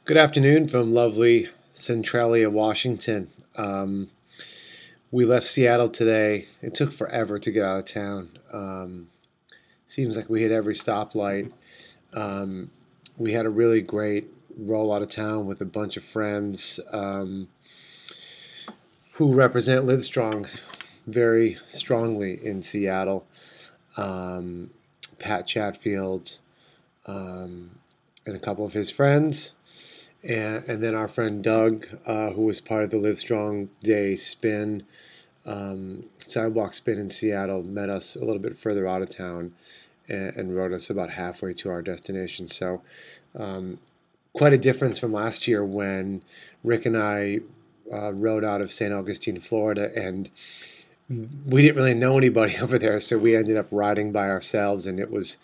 Good afternoon from lovely Centralia, Washington. We left Seattle today. It took forever to get out of town. Seems like we hit every stoplight. Um, we had a really great roll out of town with a bunch of friends who represent Livestrong very strongly in Seattle. Um, Pat Chatfield um, and a couple of his friends. And then our friend Doug, who was part of the Livestrong Day spin, sidewalk spin in Seattle, met us a little bit further out of town and rode us about halfway to our destination. So, um, quite a difference from last year when Rick and I rode out of St. Augustine, Florida, and we didn't really know anybody over there, so we ended up riding by ourselves, and it was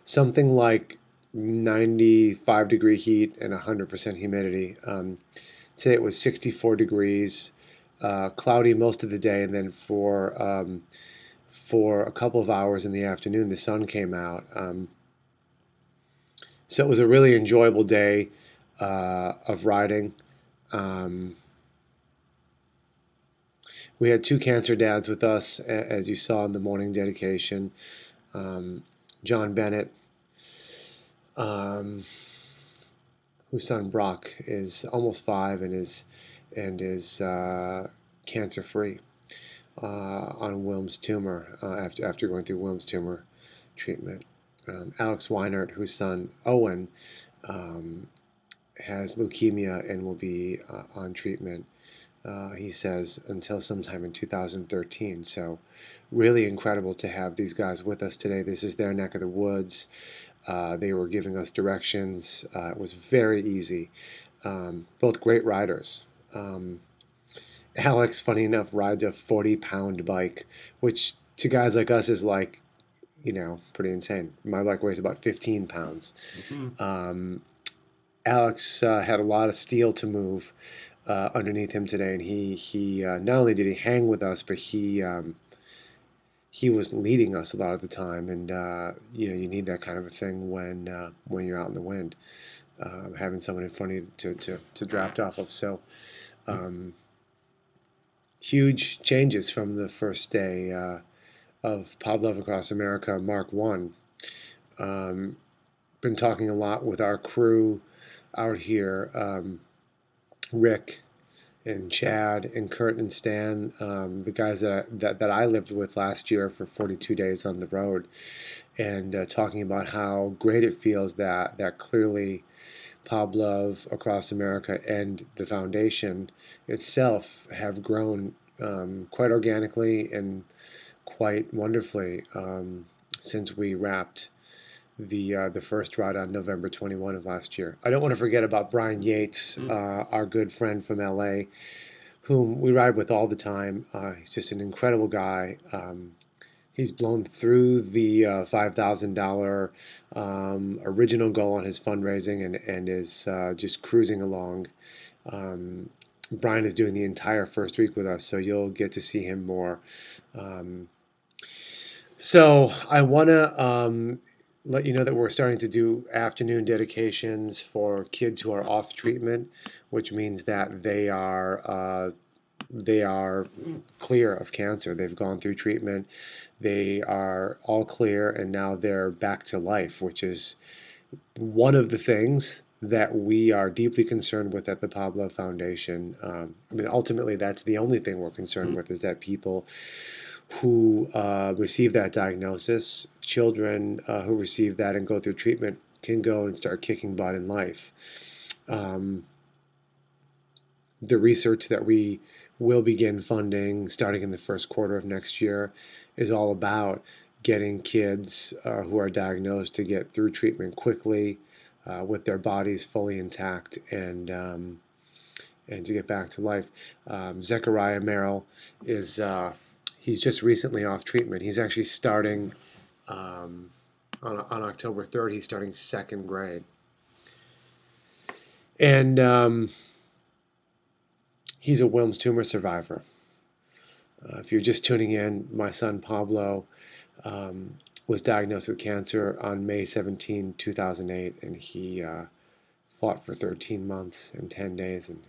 something like 95-degree heat and 100% humidity. Today it was 64 degrees, cloudy most of the day, and then for a couple of hours in the afternoon, the sun came out. So it was a really enjoyable day of riding. Um, we had two cancer dads with us, as you saw in the morning dedication. John Bennett, um, whose son Brock is almost 5 and is cancer free on Wilm's tumor after going through Wilm's tumor treatment. Alex Weinert, whose son Owen um, has leukemia and will be on treatment. He says until sometime in 2013. So, really incredible to have these guys with us today. This is their neck of the woods. They were giving us directions. It was very easy. Both great riders. Alex, funny enough, rides a 40-pound bike, which to guys like us is like, pretty insane. My bike weighs about 15 pounds. Um, Alex had a lot of steel to move underneath him today, and he not only did he hang with us, but he was leading us a lot of the time, and you need that kind of a thing when you're out in the wind, having someone in front of you to draft off of. So um, huge changes from the first day of Pablove Across America Mark 1. Been talking a lot with our crew out here, Rick and Chad and Kurt and Stan, the guys that I lived with last year for 42 days on the road, and talking about how great it feels that clearly Pablove Across America and the foundation itself have grown quite organically and quite wonderfully since we wrapped the first ride on November 21 of last year. I don't want to forget about Brian Yates, our good friend from LA, whom we ride with all the time. He's just an incredible guy. He's blown through the $5,000 original goal on his fundraising and is just cruising along. Brian is doing the entire first week with us, so you'll get to see him more. So I want to let you know that we're starting to do afternoon dedications for kids who are off treatment, which means that they are clear of cancer. They've gone through treatment. They are all clear, and now they're back to life, which is one of the things that we are deeply concerned with at the Pablove Foundation. Ultimately, that's the only thing we're concerned with, is that people who receive that diagnosis, children who receive that and go through treatment, can go and start kicking butt in life. The research that we will begin funding starting in the first quarter of next year is all about getting kids who are diagnosed to get through treatment quickly with their bodies fully intact and to get back to life. Zechariah Merrell is he's just recently off treatment. He's actually starting on October 3rd. He's starting second grade, and he's a Wilm's tumor survivor. If you're just tuning in, my son Pablo was diagnosed with cancer on May 17, 2008, and he fought for 13 months and 10 days, and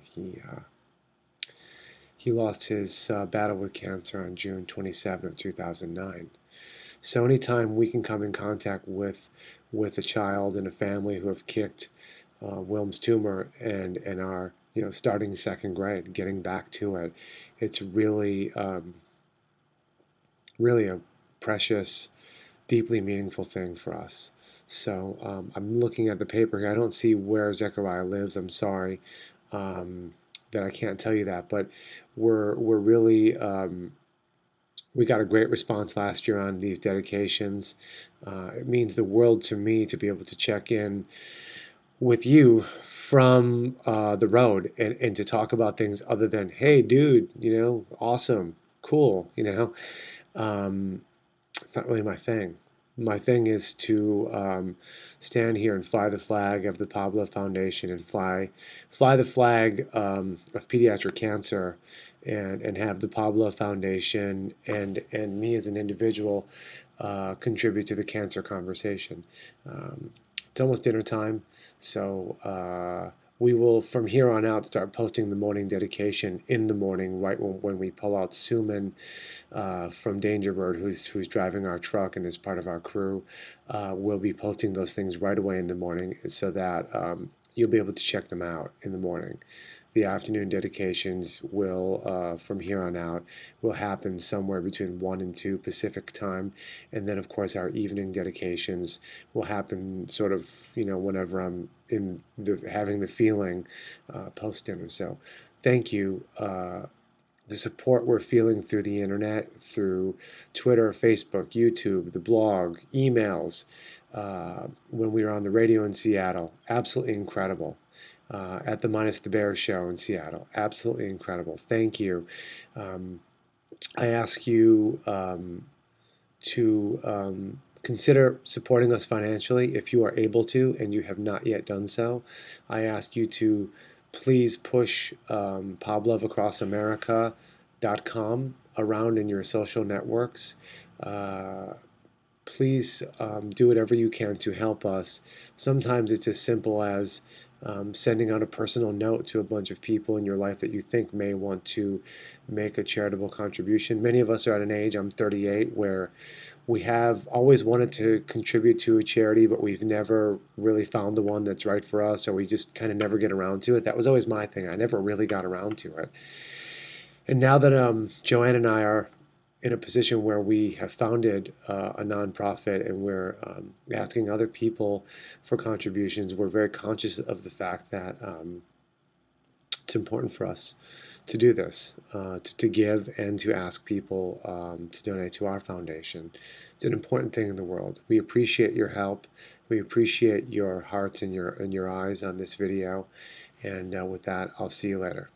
he lost his battle with cancer on June 27 of 2009. So anytime we can come in contact with a child and a family who have kicked Wilm's tumor and are starting second grade, getting back to it, it's really really a precious, deeply meaningful thing for us. So I'm looking at the paper here. I don't see where Zechariah lives. I'm sorry that I can't tell you that, but we're really we got a great response last year on these dedications. It means the world to me to be able to check in with you from the road and to talk about things other than, hey, dude, awesome, cool, It's not really my thing. My thing is to stand here and fly the flag of the Pablove Foundation and fly the flag of pediatric cancer and have the Pablove Foundation and me as an individual contribute to the cancer conversation. It's almost dinner time, so we will from here on out start posting the morning dedication in the morning, right when we pull out Suman from Dangerbird, who's driving our truck and is part of our crew. We'll be posting those things right away in the morning so that you'll be able to check them out in the morning. The afternoon dedications will, from here on out, will happen somewhere between 1 and 2 Pacific time, and then of course our evening dedications will happen sort of, whenever I'm having the feeling post dinner. So, thank you. The support we're feeling through the internet, through Twitter, Facebook, YouTube, the blog, emails, when we were on the radio in Seattle, absolutely incredible. At the Minus the Bear show in Seattle. Absolutely incredible. Thank you. I ask you to consider supporting us financially if you are able to and you have not yet done so. I ask you to please push PabloveAcrossAmerica.com around in your social networks. Please do whatever you can to help us. Sometimes it's as simple as sending out a personal note to a bunch of people in your life that you think may want to make a charitable contribution. Many of us are at an age, I'm 38, where we have always wanted to contribute to a charity, but we've never really found the one that's right for us, or we just kind of never get around to it. That was always my thing. I never really got around to it. And now that Joanne and I are in a position where we have founded a nonprofit and we're asking other people for contributions, we're very conscious of the fact that it's important for us to do this, to give and to ask people to donate to our foundation. It's an important thing in the world. We appreciate your help. We appreciate your hearts and your eyes on this video. And with that, I'll see you later.